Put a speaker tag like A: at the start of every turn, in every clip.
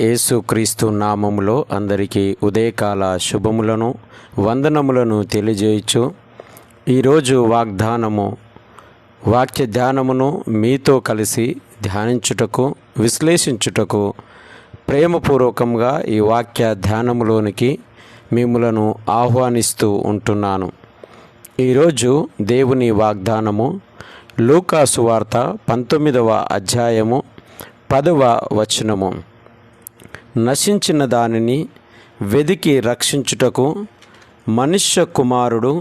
A: యేసుక్రీస్తు నామములో అందరికీ ఉదయకాల శుభములను వందనములను తెలియజేయచ్చు. ఈరోజు వాక్య ధ్యానమును మీతో కలిసి ధ్యానించుటకు, విశ్లేషించుటకు ప్రేమపూర్వకంగా ఈ వాక్య ధ్యానములోనికి మిమ్ములను ఆహ్వానిస్తూ ఉంటున్నాను. ఈరోజు దేవుని వాగ్దానము లూకా సువార్త 19వ అధ్యాయము 10వ వచనము. నశించిన దానిని వెదికి రక్షించుటకు మనుష్య కుమారుడు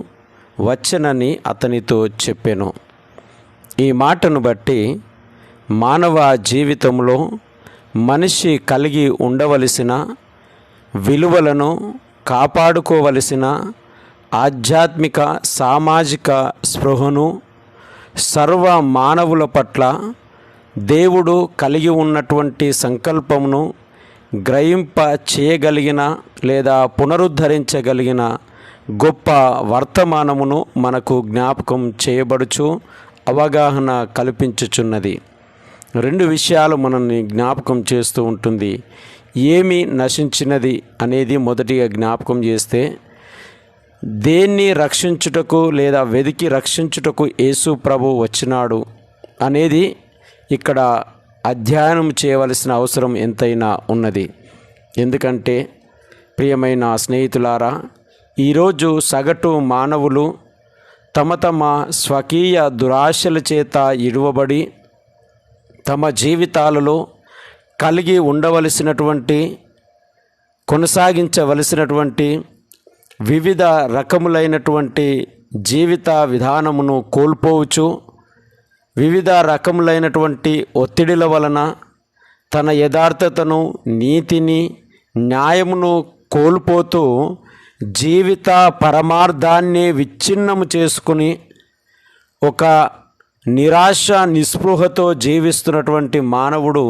A: వచ్చెనని అతనితో చెప్పెను. ఈ మాటను బట్టి మానవ జీవితంలో మనిషి కలిగి ఉండవలసిన విలువలను కాపాడుకోవలసిన ఆధ్యాత్మిక సామాజిక స్పృహను సర్వ మానవుల పట్ల దేవుడు కలిగి ఉన్నటువంటి సంకల్పమును గ్రహింప చేయగలిగిన లేదా పునరుద్ధరించగలిగిన గొప్ప వర్తమానమును మనకు జ్ఞాపకం చేయబడుచు అవగాహన కల్పించుచున్నది. రెండు విషయాలు మనల్ని జ్ఞాపకం చేస్తూ ఉంటుంది. ఏమి నశించినది అనేది మొదటిగా జ్ఞాపకం చేస్తే, దేన్ని రక్షించుటకు లేదా వెదికి రక్షించుటకు యేసు ప్రభు వచ్చినాడు అనేది ఇక్కడ అధ్యయనం చేయవలసిన అవసరం ఎంతైనా ఉన్నది. ఎందుకంటే ప్రియమైన స్నేహితులారా, ఈరోజు సగటు మానవులు తమ స్వకీయ దురాశల చేత ఇడువబడి తమ జీవితాలలో కలిగి ఉండవలసినటువంటి, కొనసాగించవలసినటువంటి వివిధ రకములైనటువంటి జీవిత విధానమును కోల్పోవచ్చు. వివిధ రకములైనటువంటి ఒత్తిడిల వలన తన యథార్థతను, నీతిని, న్యాయమును కోల్పోతూ జీవిత పరమార్థాన్ని విచ్ఛిన్నము చేసుకుని ఒక నిరాశ నిస్పృహతో జీవిస్తున్నటువంటి మానవుడు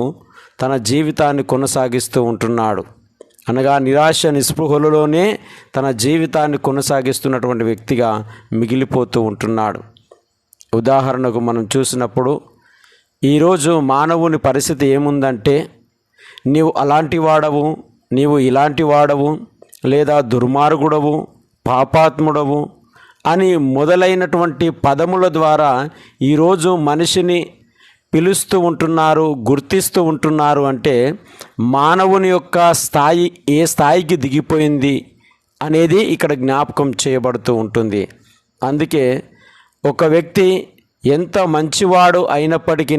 A: తన జీవితాన్ని కొనసాగిస్తూ ఉంటున్నాడు. అనగా నిరాశ నిస్పృహలలోనే తన జీవితాన్ని కొనసాగిస్తున్నటువంటి వ్యక్తిగా మిగిలిపోతూ ఉంటున్నాడు. ఉదాహరణకు మనం చూసినప్పుడు ఈరోజు మానవుని పరిస్థితి ఏముందంటే, నీవు అలాంటి వాడవు, నీవు ఇలాంటి వాడవు, లేదా దుర్మార్గుడవు, పాపాత్ముడవు అని మొదలైనటువంటి పదముల ద్వారా ఈరోజు మనిషిని పిలుస్తూ ఉంటున్నారు, గుర్తిస్తూ ఉంటున్నారు. అంటే మానవుని యొక్క స్థాయి ఏ స్థాయికి దిగిపోయింది అనేది ఇక్కడ జ్ఞాపకం చేయబడుతూ ఉంటుంది. అందుకే ఒక వ్యక్తి ఎంత మంచివాడు అయినప్పటికీ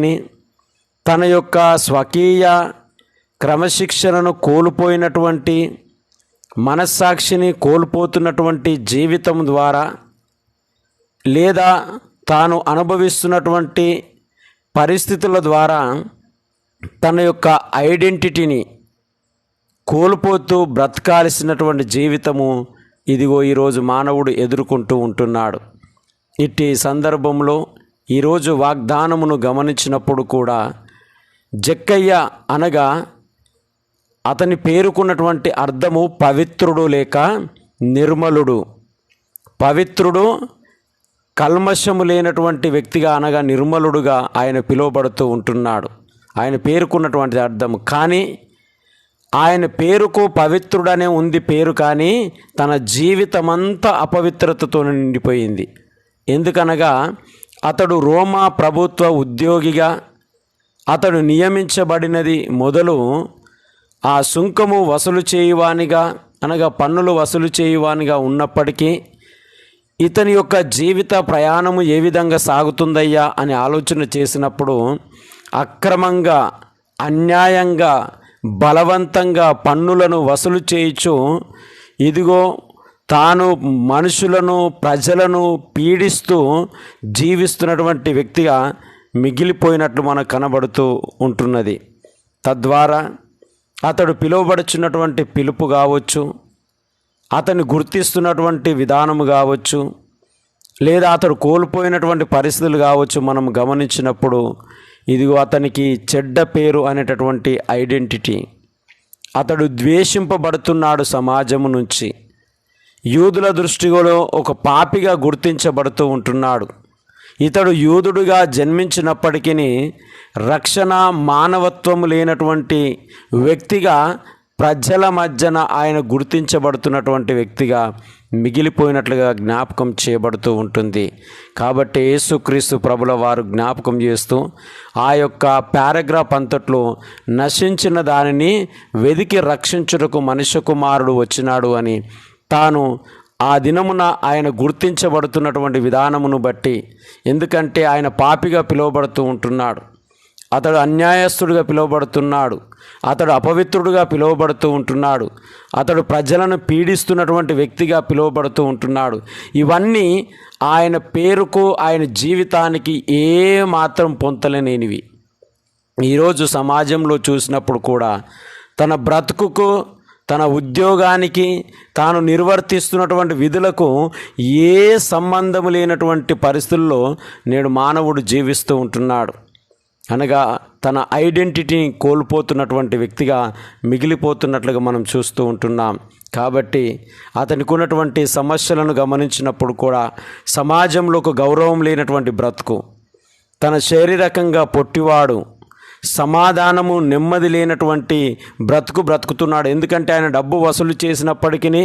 A: తన యొక్క స్వకీయ క్రమశిక్షణను కోల్పోయినటువంటి, మనస్సాక్షిని కోల్పోతున్నటువంటి జీవితం ద్వారా, లేదా తాను అనుభవిస్తున్నటువంటి పరిస్థితుల ద్వారా తన యొక్క ఐడెంటిటీని కోల్పోతూ బ్రతకాల్సినటువంటి జీవితము ఇదిగో ఈరోజు మానవుడు ఎదుర్కొంటూ ఉంటున్నాడు. ఇట్టి సందర్భంలో ఈరోజు వాగ్దానమును గమనించినప్పుడు కూడా జక్కయ్య అనగా అతని పేరుకున్నటువంటి అర్థము పవిత్రుడు లేక నిర్మలుడు. పవిత్రుడు కల్మషము లేనటువంటి వ్యక్తిగా అనగా నిర్మలుడుగా ఆయన పిలువబడుతూ ఉంటున్నాడు. ఆయన పేరుకున్నటువంటి అర్థం. కానీ ఆయన పేరుకు పవిత్రుడనే ఉంది పేరు, కానీ తన జీవితమంతా అపవిత్రతతో నిండిపోయింది. ఎందుకనగా అతడు రోమా ప్రభుత్వ ఉద్యోగిగా, అతడు నియమించబడినది మొదలు ఆ సుంకము వసూలు చేయువానిగా అనగా పన్నులు వసూలు చేయువానిగా ఉన్నప్పటికీ ఇతని యొక్క జీవిత ప్రయాణము ఏ విధంగా సాగుతుందయ్యా అని ఆలోచన చేసినప్పుడు అక్రమంగా, అన్యాయంగా, బలవంతంగా పన్నులను వసూలు చేయుచు ఇదిగో తాను మనుషులను, ప్రజలను పీడిస్తూ జీవిస్తున్నటువంటి వ్యక్తిగా మిగిలిపోయినట్లు మనకు కనబడుతూ ఉంటున్నది. తద్వారా అతడు పిలువబడుచున్నటువంటి పిలుపు కావచ్చు, అతన్ని గుర్తిస్తున్నటువంటి విధానము కావచ్చు, లేదా అతడు కోల్పోయినటువంటి పరిస్థితులు కావచ్చు, మనం గమనించినప్పుడు ఇదిగో అతనికి చెడ్డ పేరు అనేటటువంటి ఐడెంటిటీ. అతడు ద్వేషింపబడుతున్నాడు సమాజము నుంచి. యూదుల దృష్టిలో ఒక పాపిగా గుర్తించబడుతూ ఉంటున్నాడు. ఇతడు యూదుడుగా జన్మించినప్పటికీ రక్షణ మానవత్వము లేనటువంటి వ్యక్తిగా ప్రజల మధ్యన ఆయన గుర్తించబడుతున్నటువంటి వ్యక్తిగా మిగిలిపోయినట్లుగా జ్ఞాపకం చేయబడుతూ ఉంటుంది. కాబట్టి యేసుక్రీస్తు ప్రభుల వారు జ్ఞాపకం చేస్తూ ఆ యొక్క పారాగ్రాఫ్ అంతట్లో నశించిన దానిని వెదికి రక్షించుటకు మనుష్య కుమారుడు వచ్చినాడు అని తాను ఆ దినమున ఆయన గుర్తించబడుతున్నటువంటి విధానమును బట్టి, ఎందుకంటే ఆయన పాపిగా పిలువబడుతూ ఉంటున్నాడు, అతడు అన్యాయస్తుడిగా పిలువబడుతున్నాడు, అతడు అపవిత్రుడుగా పిలువబడుతూ ఉంటున్నాడు, అతడు ప్రజలను పీడిస్తున్నటువంటి వ్యక్తిగా పిలువబడుతూ ఉంటున్నాడు. ఇవన్నీ ఆయన పేరుకు ఆయన జీవితానికి ఏమాత్రం పొంతలేనివి. ఈరోజు సమాజంలో చూసినప్పుడు కూడా తన బ్రతుకుకు, తన ఉద్యోగానికి, తాను నిర్వర్తిస్తున్నటువంటి విధులకు ఏ సంబంధం లేనటువంటి పరిస్థితుల్లో నేడు మానవుడు జీవిస్తూ ఉంటున్నాడు. అనగా తన ఐడెంటిటీని కోల్పోతున్నటువంటి వ్యక్తిగా మిగిలిపోతున్నట్లుగా మనం చూస్తూ ఉంటున్నాం. కాబట్టి అతనికి ఉన్నటువంటి సమస్యలను గమనించినప్పుడు కూడా సమాజంలో ఒక గౌరవం లేనటువంటి బ్రతుకు, తన శారీరకంగా పొట్టివాడు, సమాధానము నెమ్మది లేనటువంటి బ్రతుకుతున్నాడు. ఎందుకంటే ఆయన డబ్బు వసూలు చేసినప్పటికీ,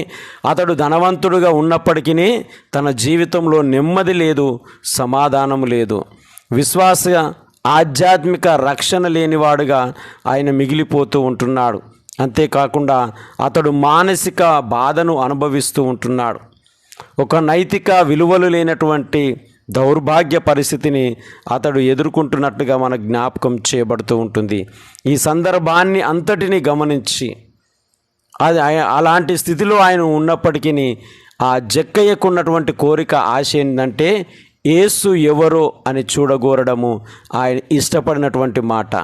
A: అతడు ధనవంతుడుగా ఉన్నప్పటికీ తన జీవితంలో నెమ్మది లేదు, సమాధానము లేదు. విశ్వాస ఆధ్యాత్మిక రక్షణ లేనివాడుగా ఆయన మిగిలిపోతూ ఉంటున్నాడు. అంతేకాకుండా అతడు మానసిక బాధను అనుభవిస్తూ ఉంటున్నాడు. ఒక నైతిక విలువలు లేనటువంటి దౌర్భాగ్య పరిస్థితిని అతడు ఎదుర్కొంటున్నట్టుగా మన జ్ఞాపకం చేయబడుతూ ఉంటుంది. ఈ సందర్భాన్ని అంతటిని గమనించి అలాంటి స్థితిలో ఆయన ఉన్నప్పటికీ ఆ జక్కయ్యకు ఉన్నటువంటి కోరిక, ఆశ ఏంటంటే యేసు ఎవరో అని చూడగోరడము ఆయన ఇష్టపడినటువంటి మాట.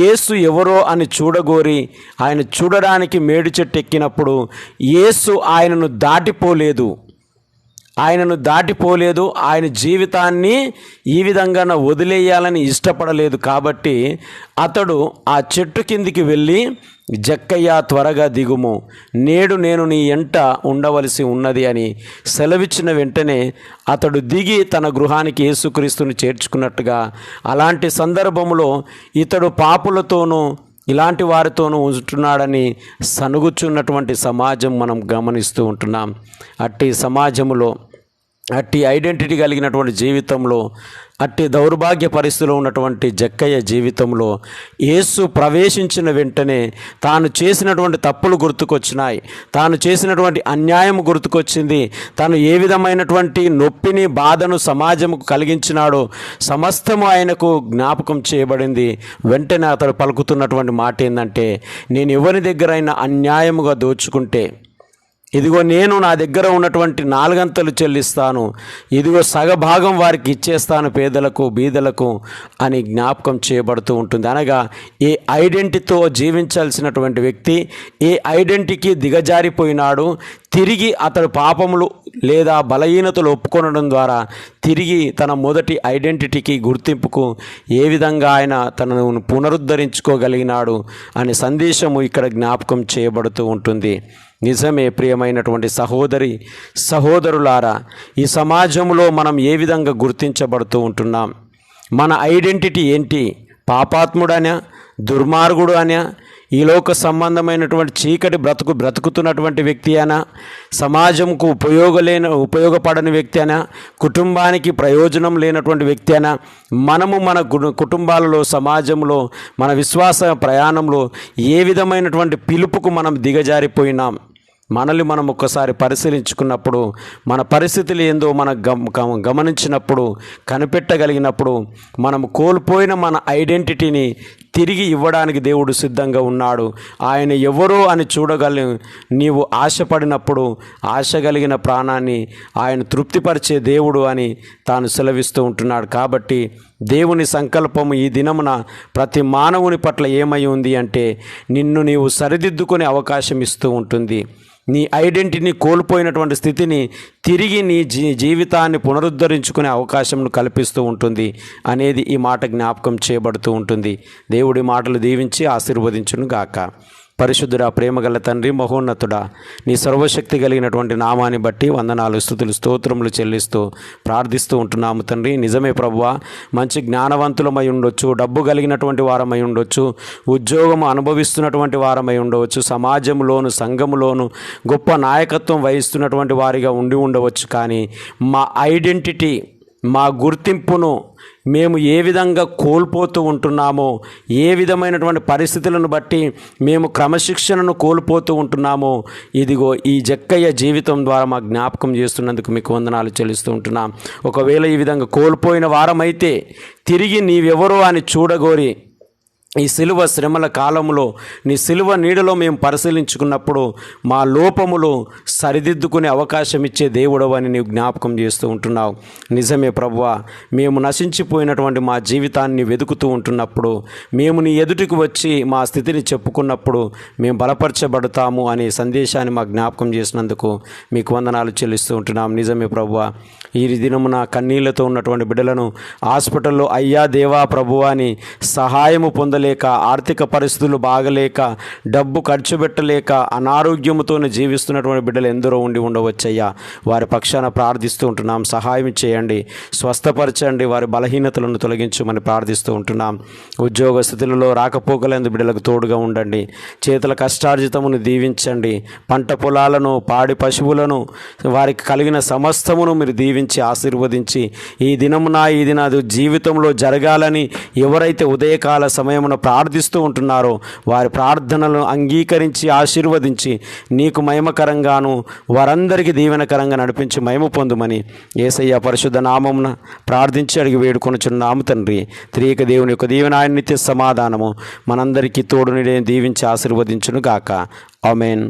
A: యేసు ఎవరో అని చూడగోరి ఆయన చూడడానికి మేడి చెట్టు ఎక్కినప్పుడు యేసు ఆయనను దాటిపోలేదు. ఆయన జీవితాన్ని ఈ విధంగా వదిలేయాలని ఇష్టపడలేదు. కాబట్టి అతడు ఆ చెట్టు కిందికి వెళ్ళి, జక్కయ్య త్వరగా దిగుము, నేడు నేను నీ ఎంట ఉండవలసి ఉన్నది అని సెలవిచ్చిన వెంటనే అతడు దిగి తన గృహానికి యేసుక్రీస్తుని చేర్చుకున్నట్టుగా, అలాంటి సందర్భంలో ఇతడు పాపులతోనూ ఇలాంటి వారితోనూ ఉంటున్నాడని సనుగుచున్నటువంటి సమాజం మనం గమనిస్తూ ఉంటున్నాం. అట్టి సమాజంలో, అట్టి ఐడెంటిటీ కలిగినటువంటి జీవితంలో, అట్టి దౌర్భాగ్య పరిస్థితిలో ఉన్నటువంటి జక్కయ్య జీవితంలో యేసు ప్రవేశించిన వెంటనే తాను చేసినటువంటి తప్పులు గుర్తుకొచ్చినాయి, తాను చేసినటువంటి అన్యాయం గుర్తుకొచ్చింది, తాను ఏ విధమైనటువంటి నొప్పిని, బాధను సమాజంకు కలిగించినాడో సమస్తము ఆయనకు జ్ఞాపకం చేయబడింది. వెంటనే అతడు పలుకుతున్నటువంటి మాట ఏంటంటే, నేను ఎవరి దగ్గరైనా అన్యాయముగా దోచుకుంటే ఇదిగో నేను నా దగ్గర ఉన్నటువంటి 4 అంతలు చెల్లిస్తాను, ఇదిగో సగభాగం వారికి ఇచ్చేస్తాను, పేదలకు, బీదలకు అని జ్ఞాపకం చేయబడుతూ ఉంటుంది. అనగా ఏ ఐడెంటిటీతో జీవించాల్సినటువంటి వ్యక్తి ఏ ఐడెంటిటీకి దిగజారిపోయినాడు, తిరిగి అతడు పాపములు లేదా బలహీనతలు ఒప్పుకొనడం ద్వారా తిరిగి తన మొదటి ఐడెంటిటీకి, గుర్తింపుకు ఏ విధంగా ఆయన తనను పునరుద్ధరించుకోగలిగినాడు అనే సందేశము ఇక్కడ జ్ఞాపకం చేయబడుతూ ఉంటుంది. నిజమే ప్రియమైనటువంటి సహోదరులారా, ఈ సమాజంలో మనం ఏ విధంగా గుర్తించబడుతూ ఉంటున్నాం? మన ఐడెంటిటీ ఏంటి? పాపాత్ముడనా, దుర్మార్గుడు అనా, ఈ లోక సంబంధమైనటువంటి చీకటి బ్రతుకుతున్నటువంటి వ్యక్తి అనా, సమాజంకు ఉపయోగపడని వ్యక్తి అనా, కుటుంబానికి ప్రయోజనం లేనటువంటి వ్యక్తి అనా? మనము మన కుటుంబాలలో, సమాజంలో, మన విశ్వాస ప్రయాణంలో ఏ విధమైనటువంటి పిలుపుకు మనం దిగజారిపోయినాం? మనల్ని మనం ఒక్కసారి పరిశీలించుకున్నప్పుడు, మన పరిస్థితులు ఏందో మనం గమనించినప్పుడు, కనిపెట్టగలిగినప్పుడు, మనం కోల్పోయిన మన ఐడెంటిటీని తిరిగి ఇవ్వడానికి దేవుడు సిద్ధంగా ఉన్నాడు. ఆయన ఎవరో అని నీవు ఆశపడినప్పుడు ఆశ కలిగిన ప్రాణాన్ని ఆయన తృప్తిపరిచే దేవుడు అని తాను సెలవిస్తూ ఉంటున్నాడు. కాబట్టి దేవుని సంకల్పము ఈ దినమున ప్రతి మానవుని పట్ల ఏమై ఉంది అంటే, నిన్ను నీవు సరిదిద్దుకునే అవకాశం ఇస్తూ ఉంటుంది. నీ ఐడెంటిటీని కోల్పోయినటువంటి స్థితిని తిరిగి నీ జీవితాన్ని పునరుద్ధరించుకునే అవకాశం కల్పిస్తూ ఉంటుంది అనేది ఈ మాట జ్ఞాపకం చేయబడుతూ ఉంటుంది. దేవుడి మాటలు దీవించి ఆశీర్వదించును గాక. పరిశుద్ధుడా, ప్రేమగల తండ్రి, మహోన్నతుడా, నీ సర్వశక్తి కలిగినటువంటి నామాన్ని బట్టి వందనాలు, స్తుతులు, స్తోత్రములు చెల్లిస్తూ ప్రార్థిస్తూ ఉంటున్నాము తండ్రి. నిజమే ప్రభువా, మంచి జ్ఞానవంతులమై ఉండొచ్చు, డబ్బు కలిగినటువంటి వారమై ఉండొచ్చు, ఉద్యోగం అనుభవిస్తున్నటువంటి వారమై ఉండవచ్చు, సమాజంలోను సంఘములోను గొప్ప నాయకత్వం వహిస్తున్నటువంటి వారిగా ఉండి ఉండవచ్చు. కానీ మా ఐడెంటిటీ, మా గుర్తింపును మేము ఏ విధంగా కోల్పోతూ ఉంటున్నామో, ఏ విధమైనటువంటి పరిస్థితులను బట్టి మేము క్రమశిక్షణను కోల్పోతూ ఉంటున్నామో, ఇదిగో ఈ జక్కయ్య జీవితం ద్వారా మా జ్ఞాపకం చేస్తున్నందుకు మీకు వందనాలు చెల్లిస్తూ ఉంటున్నాం. ఒకవేళ ఈ విధంగా కోల్పోయిన వారమైతే తిరిగి నీవెవరో అని చూడగోరి ఈ సిలువ శ్రమల కాలంలో నీ సిలువ నీడలో మేము పరిశీలించుకున్నప్పుడు మా లోపములు సరిదిద్దుకునే అవకాశం ఇచ్చే దేవుడవు అని నీవు జ్ఞాపకం చేస్తూ ఉంటున్నావు. నిజమే ప్రభువా, మేము నశించిపోయినటువంటి మా జీవితాన్ని వెతుకుతూ ఉంటున్నప్పుడు, మేము నీ ఎదుటికి వచ్చి మా స్థితిని చెప్పుకున్నప్పుడు మేము బలపరచబడతాము అనే సందేశాన్ని మా జ్ఞాపకం చేసినందుకు మీకు వందనాలు చెల్లిస్తూ ఉంటున్నాం. నిజమే ప్రభువా, ఈ దినమున కన్నీళ్లతో ఉన్నటువంటి బిడ్డలను హాస్పిటల్లో అయ్యా దేవా ప్రభువా అని సహాయము పొందలేక, ఆర్థిక పరిస్థితులు బాగలేక, డబ్బు ఖర్చు పెట్టలేక, అనారోగ్యముతో జీవిస్తున్నటువంటి బిడ్డలు ఎందరో ఉండి ఉండవచ్చయ్యా. వారి పక్షాన ప్రార్థిస్తూ ఉంటున్నాం. సహాయం చేయండి, స్వస్థపరచండి, వారి బలహీనతలను తొలగించమని ప్రార్థిస్తూ ఉంటున్నాం. ఉద్యోగ స్థితులలో రాకపోకలందు బిడ్డలకు తోడుగా ఉండండి. చేతుల కష్టార్జితమును దీవించండి. పంట పొలాలను, పాడి పశువులను, వారికి కలిగిన సమస్తమును మీరు దీవించి ఆశీర్వదించి ఈ దినమున జీవితంలో జరగాలని ఎవరైతే ఉదయకాల సమయమున ప్రార్థిస్తూ ఉంటున్నారో వారి ప్రార్థనలను అంగీకరించి ఆశీర్వదించి నీకు మహిమకరంగాను వారందరికీ దీవెనకరంగా నడిపించి మహిమ పొందుమని యేసయ్య పరిశుద్ధ నామమున ప్రార్థించి అడిగి వేడుకొనుచున్నాము తండ్రి. త్రియక దేవుని యొక్క దీవెన, ఆయన నిత్య సమాధానము మనందరికీ తోడునిడే దీవించి ఆశీర్వదించును గాక. ఆమేన్.